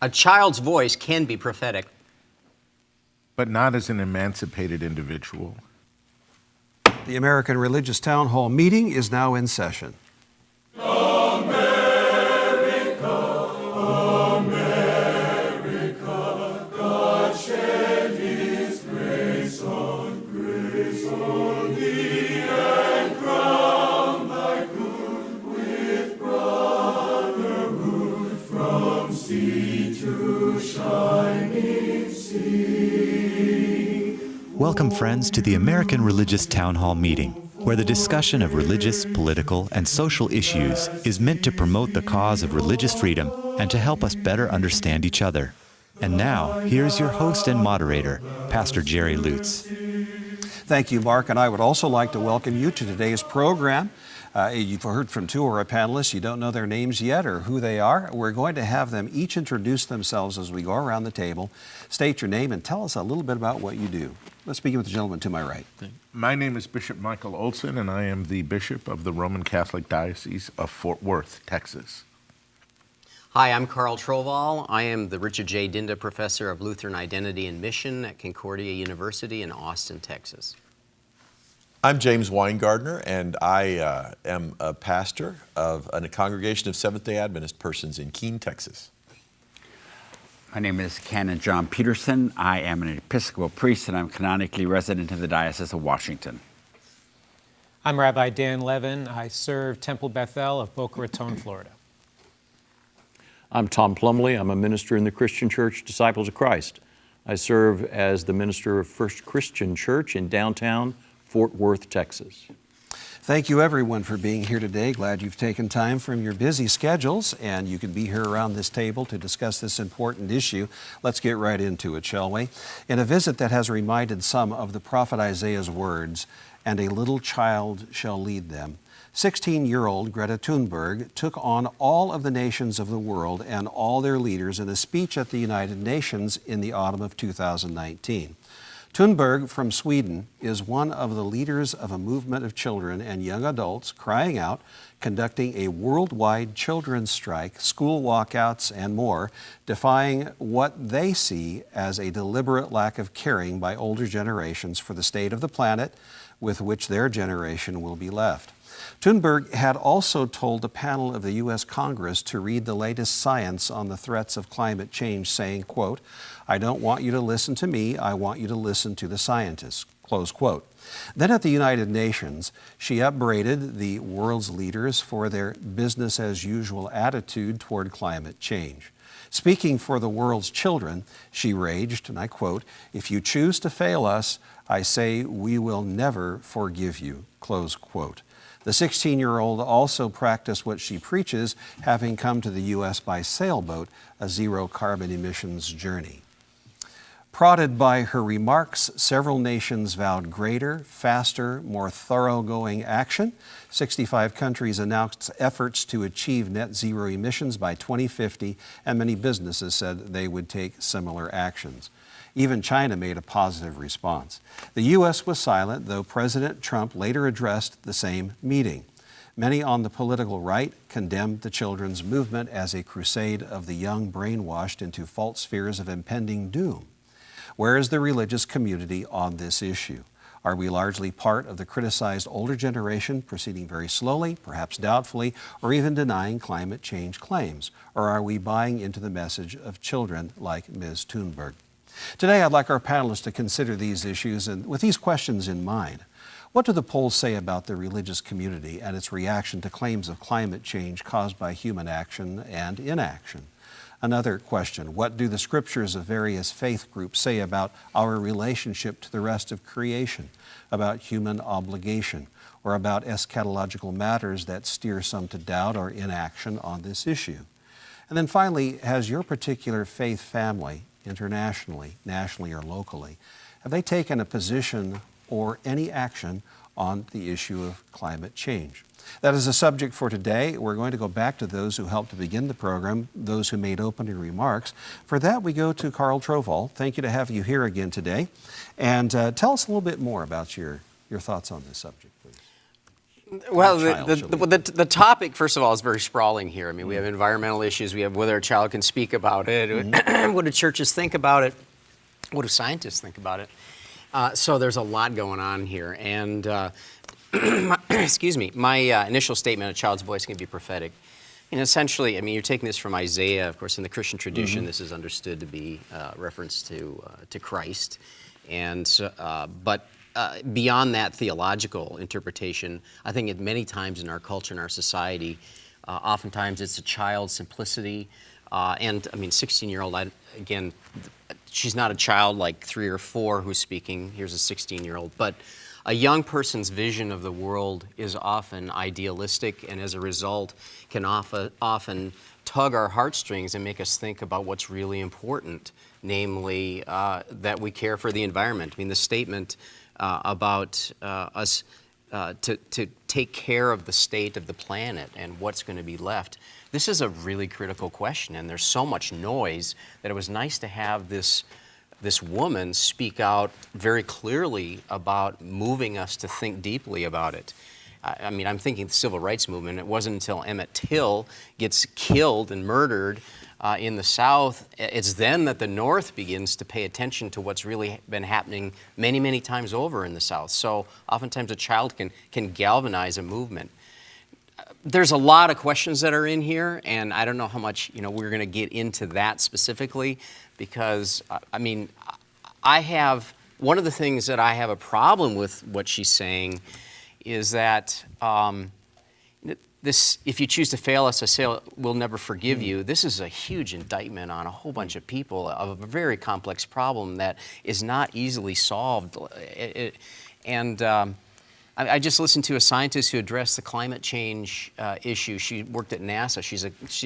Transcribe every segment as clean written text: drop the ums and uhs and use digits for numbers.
A child's voice can be prophetic. But not as an emancipated individual. The American Religious Town Hall meeting is now in session. Welcome, friends, to the American Religious Town Hall meeting, where the discussion of religious, political, and social issues is meant to promote the cause of religious freedom and to help us better understand each other. And now, here's your host and moderator, Pastor Jerry Lutz. Thank you, Mark, and I would also like to welcome you to today's program. You've heard from two of our panelists. You don't know their names yet or who they are. We're going to have them each introduce themselves as we go around the table. State your name and tell us a little bit about what you do. Let's begin with the gentleman to my right. My name is Bishop Michael Olson, and I am the Bishop of the Roman Catholic Diocese of Fort Worth, Texas. Hi, I'm Carl Trovall. I am the Richard J. Dinda Professor of Lutheran Identity and Mission at Concordia University in Austin, Texas. I'm James Winegardner, and I am a pastor of a congregation of Seventh-day Adventist persons in Keene, Texas. My name is Canon John Peterson. I am an Episcopal priest, and I'm canonically resident of the Diocese of Washington. I'm Rabbi Dan Levin. I serve Temple Bethel of Boca Raton, Florida. I'm Tom Plumbley. I'm a minister in the Christian Church Disciples of Christ. I serve as the minister of First Christian Church in downtown Fort Worth, Texas. Thank you, everyone, for being here today. Glad you've taken time from your busy schedules, and you can be here around this table to discuss this important issue. Let's get right into it, shall we? In a visit that has reminded some of the prophet Isaiah's words, "And a little child shall lead them," 16-year-old Greta Thunberg took on all of the nations of the world and all their leaders in a speech at the United Nations in the autumn of 2019. Thunberg from Sweden is one of the leaders of a movement of children and young adults crying out, conducting a worldwide children's strike, school walkouts, and more, defying what they see as a deliberate lack of caring by older generations for the state of the planet with which their generation will be left. Thunberg had also told a panel of the U.S. Congress to read the latest science on the threats of climate change, saying, quote, "I don't want you to listen to me, I want you to listen to the scientists," close quote. Then at the United Nations, she upbraided the world's leaders for their business-as-usual attitude toward climate change. Speaking for the world's children, she raged, and I quote, "If you choose to fail us, I say we will never forgive you," close quote. The 16-year-old also practiced what she preaches, having come to the U.S. by sailboat, a zero-carbon emissions journey. Prodded by her remarks, several nations vowed greater, faster, more thoroughgoing action. 65 countries announced efforts to achieve net zero emissions by 2050, and many businesses said they would take similar actions. Even China made a positive response. The U.S. was silent, though President Trump later addressed the same meeting. Many on the political right condemned the children's movement as a crusade of the young brainwashed into false fears of impending doom. Where is the religious community on this issue? Are we largely part of the criticized older generation, proceeding very slowly, perhaps doubtfully, or even denying climate change claims? Or are we buying into the message of children like Ms. Thunberg? Today, I'd like our panelists to consider these issues and with these questions in mind. What do the polls say about the religious community and its reaction to claims of climate change caused by human action and inaction? Another question, what do the scriptures of various faith groups say about our relationship to the rest of creation, about human obligation, or about eschatological matters that steer some to doubt or inaction on this issue? And then finally, has your particular faith family, internationally, nationally, or locally, have they taken a position or any action on the issue of climate change? That is the subject for today. We're going to go back to those who helped to begin the program, those who made opening remarks. For that, we go to Carl Trovall. Thank you to have you here again today. And tell us a little bit more about your thoughts on this subject, please. Well, child shall the topic, first of all, is very sprawling here. I mean, we have environmental issues. We have whether a child can speak about it. What do churches think about it? What do scientists think about it? So there's a lot going on here. And excuse me, my initial statement, a child's voice can be prophetic. And essentially, I mean, you're taking this from Isaiah. Of course, in the Christian tradition, this is understood to be reference to Christ. And but beyond that theological interpretation, I think many times in our culture, in our society, oftentimes it's a child's simplicity. And I mean, 16-year-old, again, she's not a child like 3 or 4 who's speaking. Here's a 16-year-old. But a young person's vision of the world is often idealistic, and as a result can often tug our heartstrings and make us think about what's really important, namely that we care for the environment. I mean, the statement about us to take care of the state of the planet and what's going to be left, this is a really critical question, and there's so much noise that it was nice to have this woman speak out very clearly about moving us to think deeply about it. I mean, I'm thinking the civil rights movement. It wasn't until Emmett Till gets killed and murdered in the South, it's then that the North begins to pay attention to what's really been happening many, many times over in the South. So oftentimes a child can galvanize a movement. There's a lot of questions that are in here, and I don't know how much we're going to get into that specifically, because I mean, one of the things that I have a problem with what she's saying is that if you choose to fail us, I say we'll never forgive you. This is a huge indictment on a whole bunch of people of a very complex problem that is not easily solved. I just listened to a scientist who addressed the climate change issue. She worked at NASA. She's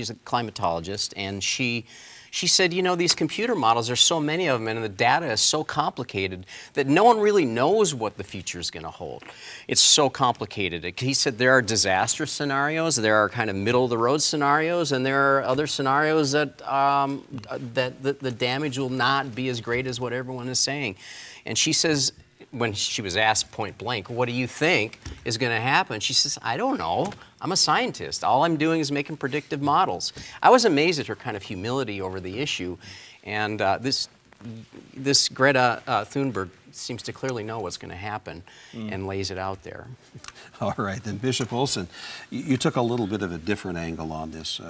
a climatologist, and she said, these computer models, there's so many of them, and the data is so complicated that no one really knows what the future is going to hold. It's so complicated. He said there are disaster scenarios, there are kind of middle-of-the-road scenarios, and there are other scenarios that the damage will not be as great as what everyone is saying. And she says, when she was asked point blank, what do you think is going to happen? She says, I don't know. I'm a scientist. All I'm doing is making predictive models. I was amazed at her kind of humility over the issue. And this Greta Thunberg seems to clearly know what's going to happen and lays it out there. All right, then Bishop Olson, you took a little bit of a different angle on this,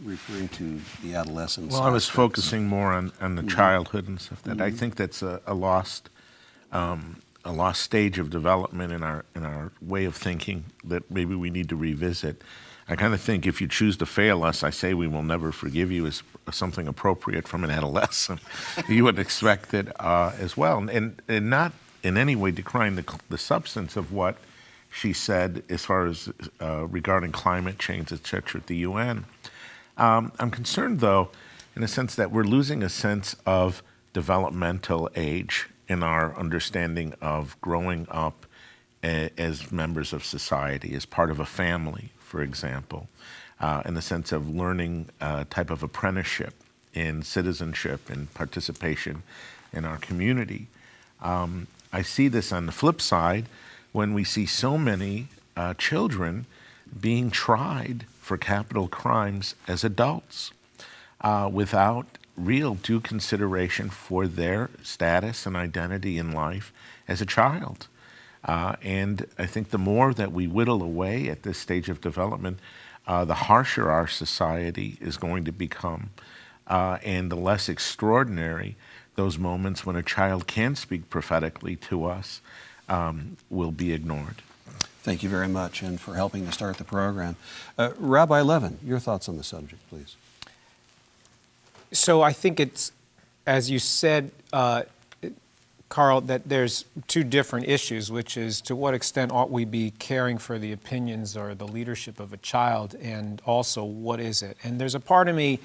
referring to the adolescence. Well, I was focusing more on the childhood and stuff. That I think that's a lost stage of development in our way of thinking that maybe we need to revisit. I kind of think if you choose to fail us, I say we will never forgive you is something appropriate from an adolescent. You would expect it as well, and not in any way decrying the substance of what she said as far as regarding climate change, etc. at the UN. I'm concerned, though, in a sense that we're losing a sense of developmental age in our understanding of growing up as members of society, as part of a family, for example, in the sense of learning a type of apprenticeship in citizenship and participation in our community. I see this on the flip side when we see so many children being tried for capital crimes as adults without real due consideration for their status and identity in life as a child. And I think the more that we whittle away at this stage of development, the harsher our society is going to become, and the less extraordinary those moments when a child can speak prophetically to us will be ignored. Thank you very much, and for helping to start the program. Rabbi Levin, your thoughts on the subject, please. So I think it's, as you said, Carl, that there's two different issues, which is to what extent ought we be caring for the opinions or the leadership of a child, and also what is it? And there's a part of me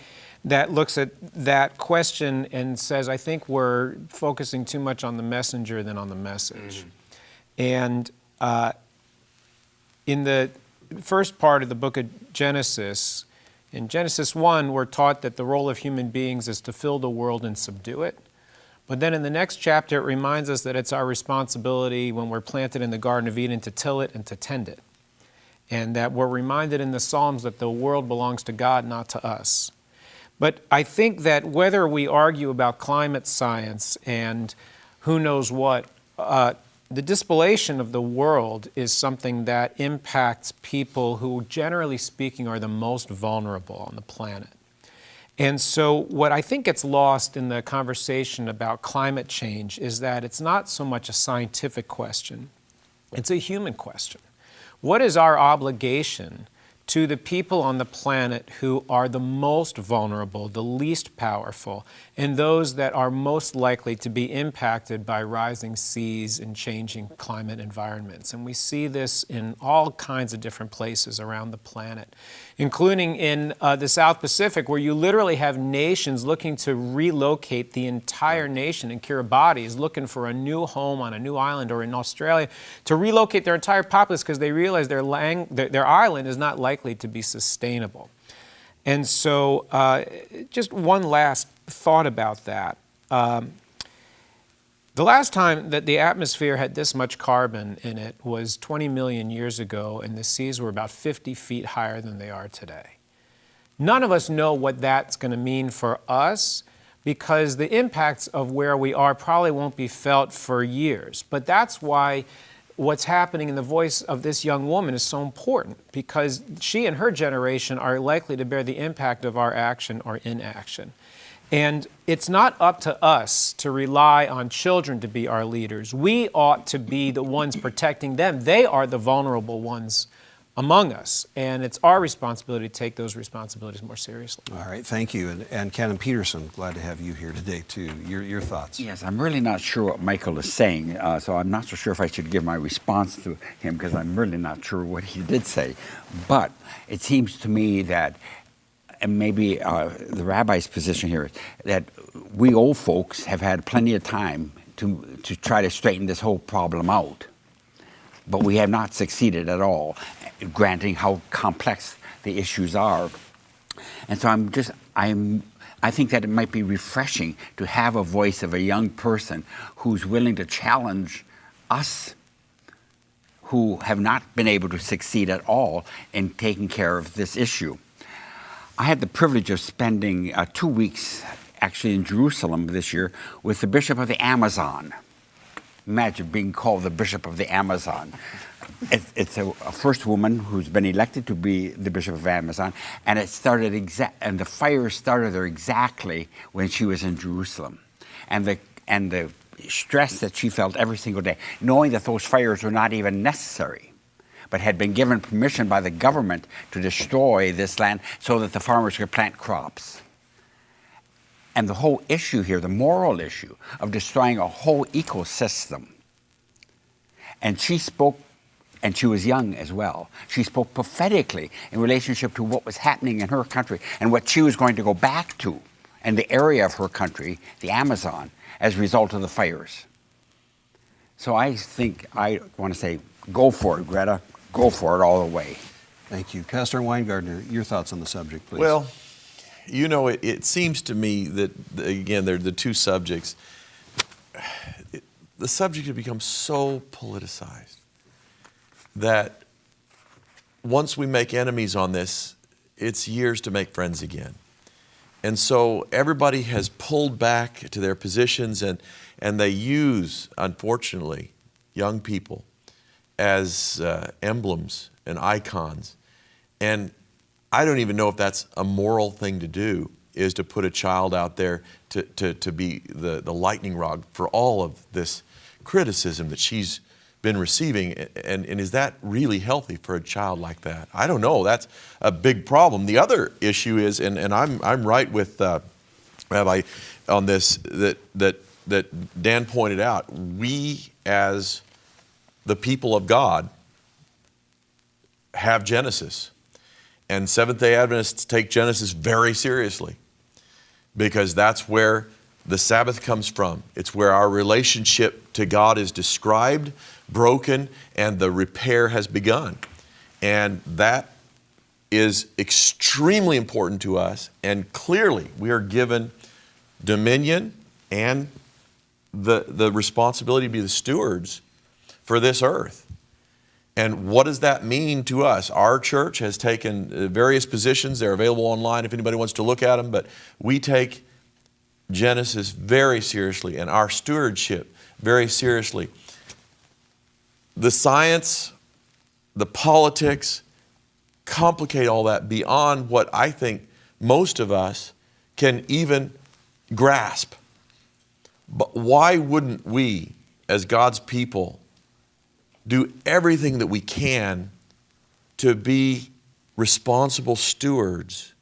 that looks at that question and says, I think we're focusing too much on the messenger than on the message. And in the first part of the book of Genesis, in Genesis 1, we're taught that the role of human beings is to fill the world and subdue it. But then in the next chapter, it reminds us that it's our responsibility when we're planted in the Garden of Eden to till it and to tend it. and that we're reminded in the Psalms that the world belongs to God, not to us. But I think that whether we argue about climate science and who knows what, the dispellation of the world is something that impacts people who, generally speaking, are the most vulnerable on the planet. And so what I think gets lost in the conversation about climate change is that it's not so much a scientific question, it's a human question. What is our obligation to the people on the planet who are the most vulnerable, the least powerful, and those that are most likely to be impacted by rising seas and changing climate environments? And we see this in all kinds of different places around the planet, including in the South Pacific, where you literally have nations looking to relocate the entire nation. In Kiribati is looking for a new home on a new island, or in Australia to relocate their entire populace because they realize their island is not likely to be sustainable. And so just one last thought about that. The last time that the atmosphere had this much carbon in it was 20 million years ago, and the seas were about 50 feet higher than they are today. None of us know what that's going to mean for us, because the impacts of where we are probably won't be felt for years. But that's why what's happening in the voice of this young woman is so important, because she and her generation are likely to bear the impact of our action or inaction. And it's not up to us to rely on children to be our leaders. We ought to be the ones protecting them. They are the vulnerable ones among us, and it's our responsibility to take those responsibilities more seriously. All right, thank you. And Canon Peterson, glad to have you here today, too. Your thoughts? Yes, I'm really not sure what Michael is saying, so I'm not so sure if I should give my response to him, because I'm really not sure what he did say. But it seems to me that, and maybe the rabbi's position here, is that we old folks have had plenty of time to try to straighten this whole problem out. But we have not succeeded at all, granting how complex the issues are. And so I think that it might be refreshing to have a voice of a young person who's willing to challenge us who have not been able to succeed at all in taking care of this issue. I had the privilege of spending 2 weeks actually in Jerusalem this year with the Bishop of the Amazon. Imagine being called the Bishop of the Amazon. It's a first woman who's been elected to be the Bishop of Amazon, and it started and the fire started there exactly when she was in Jerusalem, and the stress that she felt every single day, knowing that those fires were not even necessary, but had been given permission by the government to destroy this land so that the farmers could plant crops. And the whole issue here, the moral issue of destroying a whole ecosystem. And she spoke, and she was young as well, she spoke prophetically in relationship to what was happening in her country and what she was going to go back to in the area of her country, the Amazon, as a result of the fires. So I think I want to say, go for it, Greta. Go for it all the way. Thank you. Pastor Winegardner, your thoughts on the subject, please. Well, you know, it seems to me that, again, they're the two subjects. The subject has become so politicized that once we make enemies on this, it's years to make friends again. And so everybody has pulled back to their positions, and they use, unfortunately, young people as emblems and icons. And I don't even know if that's a moral thing to do, is to put a child out there to be the lightning rod for all of this criticism that she's been receiving. And is that really healthy for a child like that? I don't know. That's a big problem. The other issue is, and I'm right with Rabbi on this, that Dan pointed out, we as the people of God have Genesis. And Seventh-day Adventists take Genesis very seriously, because that's where the Sabbath comes from. It's where our relationship to God is described, broken, and the repair has begun. And that is extremely important to us. And clearly, we are given dominion and the responsibility to be the stewards for this earth. And what does that mean to us? Our church has taken various positions. They're available online if anybody wants to look at them. But we take Genesis very seriously and our stewardship very seriously. The science, the politics complicate all that beyond what I think most of us can even grasp. But why wouldn't we, as God's people, do everything that we can to be responsible stewards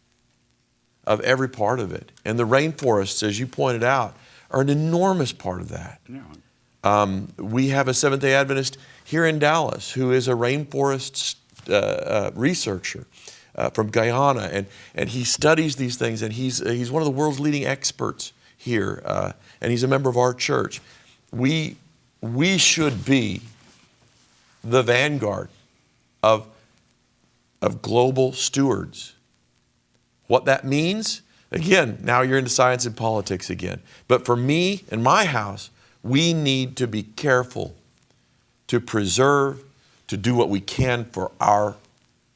of every part of it? And the rainforests, as you pointed out, are an enormous part of that. Yeah. We have a Seventh-day Adventist here in Dallas who is a rainforest researcher from Guyana, and he studies these things, and he's one of the world's leading experts here, and he's a member of our church. We should be the vanguard of global stewards. What that means, again, now you're into science and politics again. But for me and my house, we need to be careful to preserve, to do what we can for our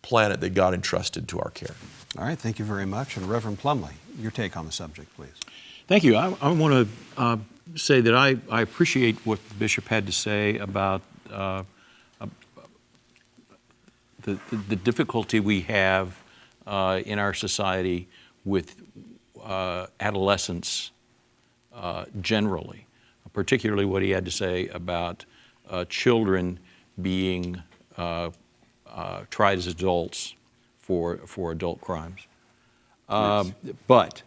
planet that God entrusted to our care. All right, thank you very much. And Reverend Plumbley, your take on the subject, please. Thank you. I want to say that I appreciate what the Bishop had to say about the difficulty we have in our society with adolescents generally, particularly what he had to say about children being tried as adults for adult crimes. Yes. But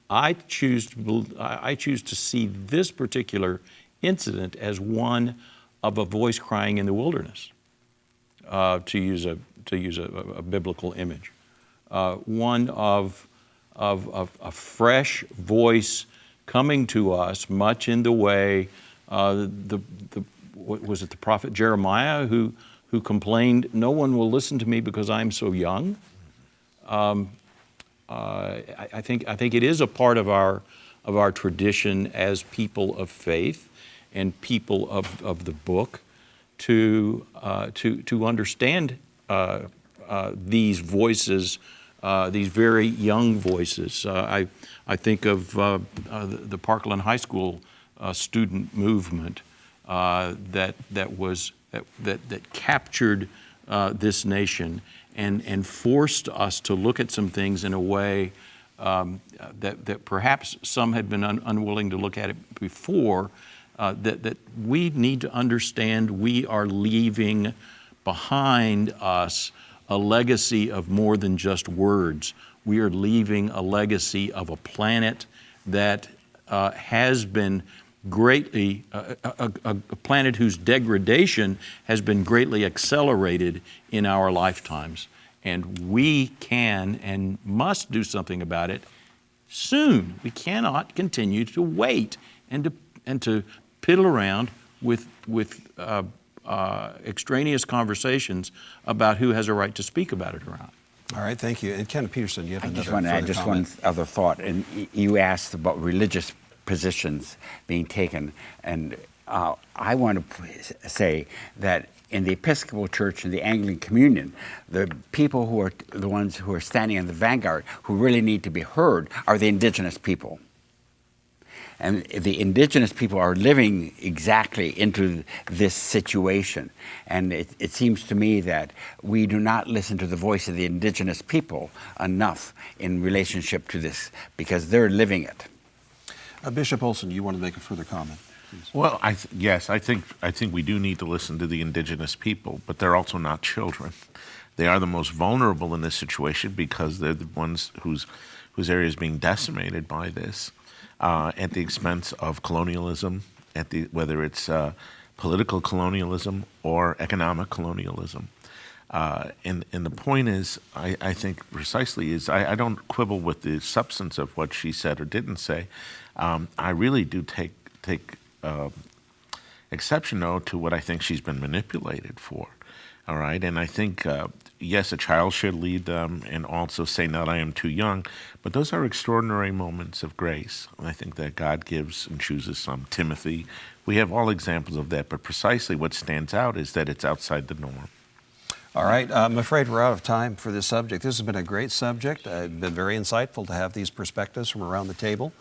I choose to see this particular incident as one of a voice crying in the wilderness, to use a biblical image, one of a fresh voice coming to us, much in the way what was it, the prophet Jeremiah who complained, "No one will listen to me because I'm so young." I think it is a part of our tradition as people of faith and people of the book to understand these voices, these very young voices. I think of the Parkland High School student movement that captured this nation and forced us to look at some things in a way that perhaps some had been unwilling to look at it before, that we need to understand we are leaving behind us a legacy of more than just words. We are leaving a legacy of a planet that has been greatly, a planet whose degradation has been greatly accelerated in our lifetimes. And we can and must do something about it soon. We cannot continue to wait and to piddle around with extraneous conversations about who has a right to speak about it or not. All right, thank you. And Ken Peterson, you have I another just want to add just comment. one other thought. And you asked about religious positions being taken. And I want to say that in the Episcopal Church and the Anglican Communion, the people who are the ones who are standing in the vanguard, who really need to be heard, are the indigenous people. And the indigenous people are living exactly into this situation. And it seems to me that we do not listen to the voice of the indigenous people enough in relationship to this, because they're living it. Bishop Olson, you want to make a further comment, please? Well, yes, I think we do need to listen to the indigenous people, but they're also not children. They are the most vulnerable in this situation because they're the ones whose area is being decimated by this, at the expense of colonialism, whether it's political colonialism or economic colonialism. And the point is, I think precisely is, I don't quibble with the substance of what she said or didn't say. I really do take exception, though, to what I think she's been manipulated for. All right, and I think, yes, a child should lead them and also say, not I am too young, but those are extraordinary moments of grace. And I think that God gives and chooses some. Timothy, we have all examples of that, but precisely what stands out is that it's outside the norm. All right, I'm afraid we're out of time for this subject. This has been a great subject. It's been very insightful to have these perspectives from around the table.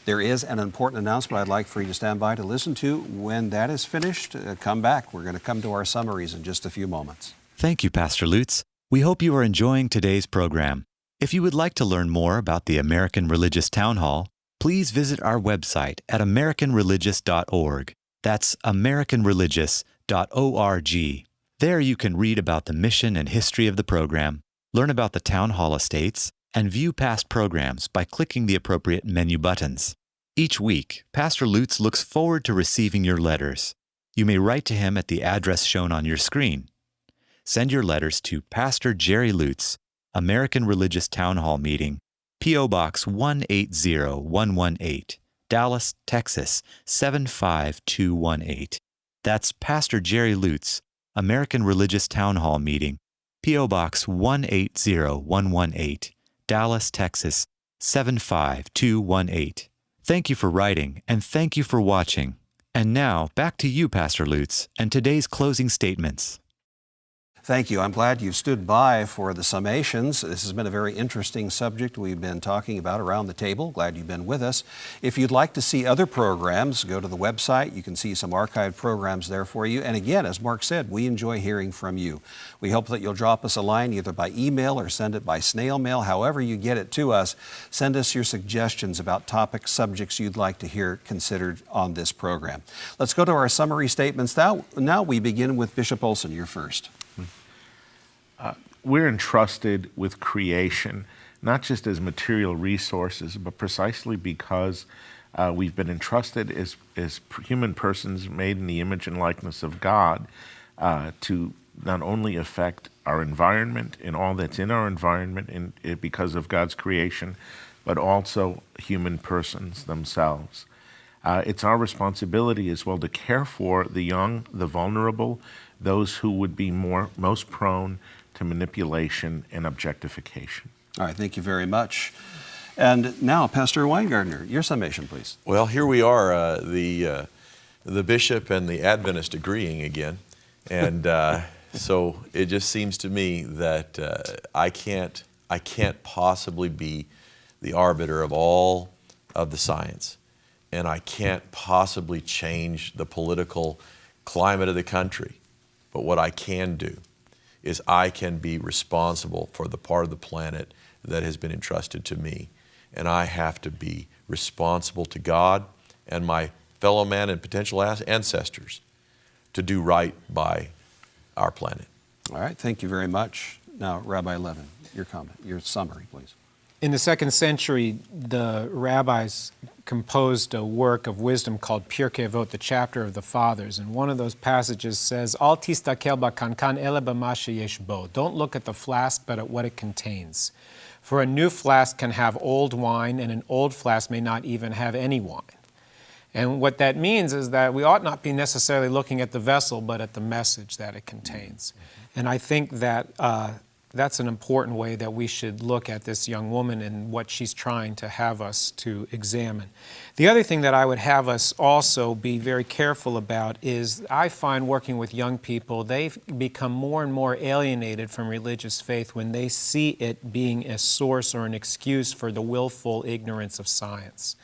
There is an important announcement I'd like for you to stand by to listen to. When that is finished, come back. We're going to come to our summaries in just a few moments. Thank you, Pastor Lutz. We hope you are enjoying today's program. If you would like to learn more about the American Religious Town Hall, please visit our website at americanreligious.org. That's americanreligious.org. There you can read about the mission and history of the program, learn about the Town Hall estates, and view past programs by clicking the appropriate menu buttons. Each week, Pastor Lutz looks forward to receiving your letters. You may write to him at the address shown on your screen. Send your letters to Pastor Jerry Lutz, American Religious Town Hall Meeting, P.O. Box 180118, Dallas, Texas 75218. That's Pastor Jerry Lutz, American Religious Town Hall Meeting, P.O. Box 180118, Dallas, Texas 75218. Thank you for writing, and thank you for watching. And now, back to you, Pastor Lutz, and today's closing statements. Thank you. I'm glad you stood by for the summations. This has been a very interesting subject we've been talking about around the table. Glad you've been with us. If you'd like to see other programs, go to the website. You can see some archived programs there for you. And again, as Mark said, we enjoy hearing from you. We hope that you'll drop us a line either by email or send it by snail mail. However you get it to us, send us your suggestions about topic subjects you'd like to hear considered on this program. Let's go to our summary statements. Now we begin with Bishop Olson. You're first. We're entrusted with creation, not just as material resources, but precisely because we've been entrusted as human persons made in the image and likeness of God to not only affect our environment and all that's in our environment because of God's creation, but also human persons themselves. It's our responsibility as well to care for the young, the vulnerable, those who would be most prone to manipulation and objectification. All right, thank you very much. And now, Pastor Winegardner, your summation, please. Well, here we are, the bishop and the Adventist agreeing again. And so it just seems to me that I can't possibly be the arbiter of all of the science. And I can't possibly change the political climate of the country. But what I can do is I can be responsible for the part of the planet that has been entrusted to me. And I have to be responsible to God and my fellow man and potential ancestors to do right by our planet. All right, thank you very much. Now, Rabbi Levin, your comment, your summary, please. In the 2nd century, the rabbis composed a work of wisdom called Pirkei Avot, the chapter of the fathers. And one of those passages says, Al tistakel ba'kankan ele b'ma sheyesh bo. Don't look at the flask, but at what it contains. For a new flask can have old wine, and an old flask may not even have any wine. And what that means is that we ought not be necessarily looking at the vessel, but at the message that it contains. And I think that that's an important way that we should look at this young woman and what she's trying to have us to examine. The other thing that I would have us also be very careful about is I find working with young people, they've become more and more alienated from religious faith when they see it being a source or an excuse for the willful ignorance of science.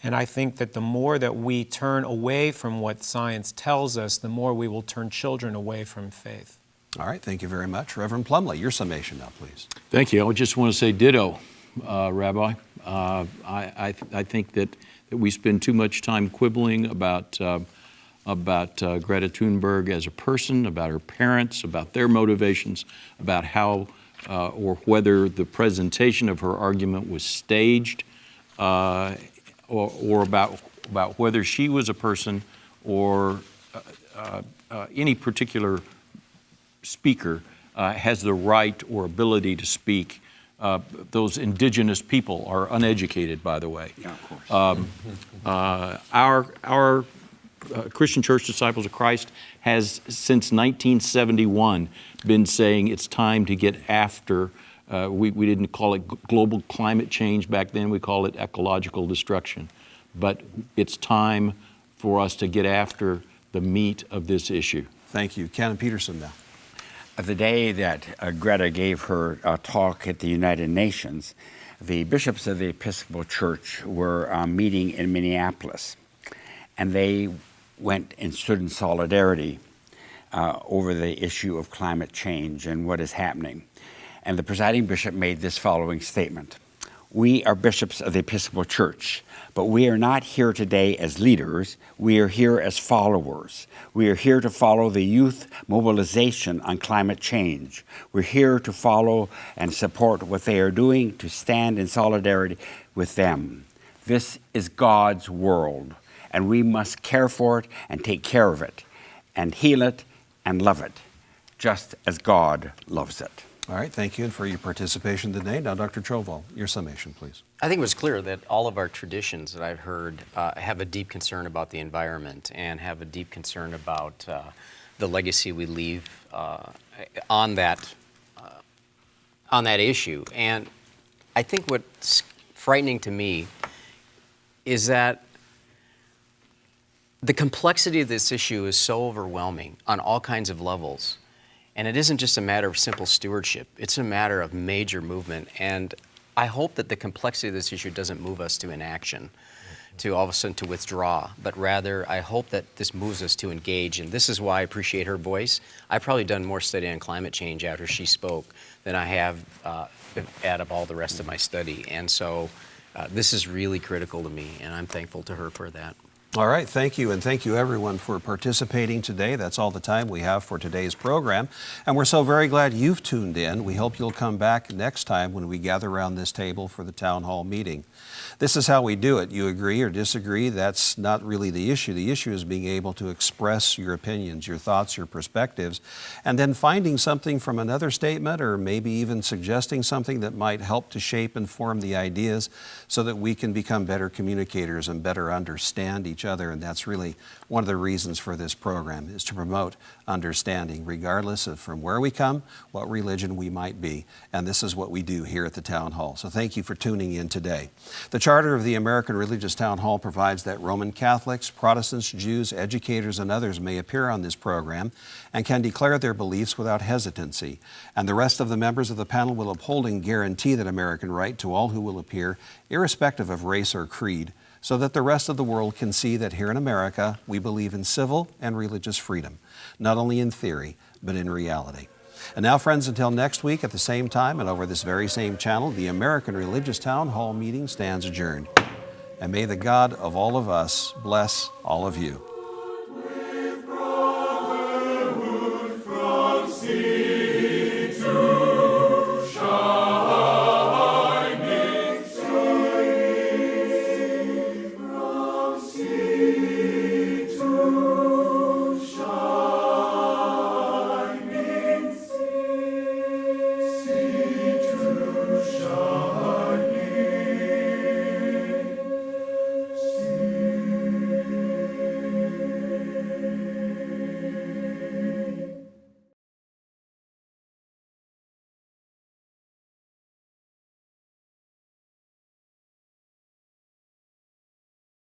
And I think that the more that we turn away from what science tells us, the more we will turn children away from faith. All right, thank you very much. Reverend Plumbley, your summation now, please. Thank you. I just want to say ditto, Rabbi. I think that we spend too much time quibbling about Greta Thunberg as a person, about her parents, about their motivations, about how or whether the presentation of her argument was staged, or about whether she was a person or any particular speaker has the right or ability to speak. Those indigenous people are uneducated, by the way. Yeah, of course. Our Christian Church Disciples of Christ has, since 1971, been saying it's time to get after, we didn't call it global climate change back then, we call it ecological destruction. But it's time for us to get after the meat of this issue. Thank you. Canon Peterson now. The day that Greta gave her talk at the United Nations, the bishops of the Episcopal Church were meeting in Minneapolis, and they went and stood in solidarity over the issue of climate change and what is happening. And the presiding bishop made this following statement: "We are bishops of the Episcopal Church, but we are not here today as leaders. We are here as followers. We are here to follow the youth mobilization on climate change. We're here to follow and support what they are doing, to stand in solidarity with them. This is God's world, and we must care for it and take care of it and heal it and love it, just as God loves it." All right, thank you and for your participation today. Now, Dr. Trovall, your summation, please. I think it was clear that all of our traditions that I've heard have a deep concern about the environment and have a deep concern about the legacy we leave on that issue. And I think what's frightening to me is that the complexity of this issue is so overwhelming on all kinds of levels. And it isn't just a matter of simple stewardship. It's a matter of major movement. And I hope that the complexity of this issue doesn't move us to inaction, to all of a sudden to withdraw, but rather I hope that this moves us to engage. And this is why I appreciate her voice. I've probably done more study on climate change after she spoke than I have out of all the rest of my study. And so this is really critical to me, and I'm thankful to her for that. All right, thank you, and thank you everyone for participating today. That's all the time we have for today's program, and we're so very glad you've tuned in. We hope you'll come back next time when we gather around this table for the town hall meeting. This is how we do it. You agree or disagree, that's not really the issue. The issue is being able to express your opinions, your thoughts, your perspectives, and then finding something from another statement or maybe even suggesting something that might help to shape and form the ideas so that we can become better communicators and better understand each other. And that's really one of the reasons for this program, is to promote understanding regardless of from where we come, what religion we might be. And this is what we do here at the Town Hall. So thank you for tuning in today. The Charter of the American Religious Town Hall provides that Roman Catholics, Protestants, Jews, educators, and others may appear on this program and can declare their beliefs without hesitancy. And the rest of the members of the panel will uphold and guarantee that American right to all who will appear, irrespective of race or creed, so that the rest of the world can see that here in America we believe in civil and religious freedom, not only in theory, but in reality. And now, friends, until next week at the same time and over this very same channel, the American Religious Town Hall meeting stands adjourned. And may the God of all of us bless all of you.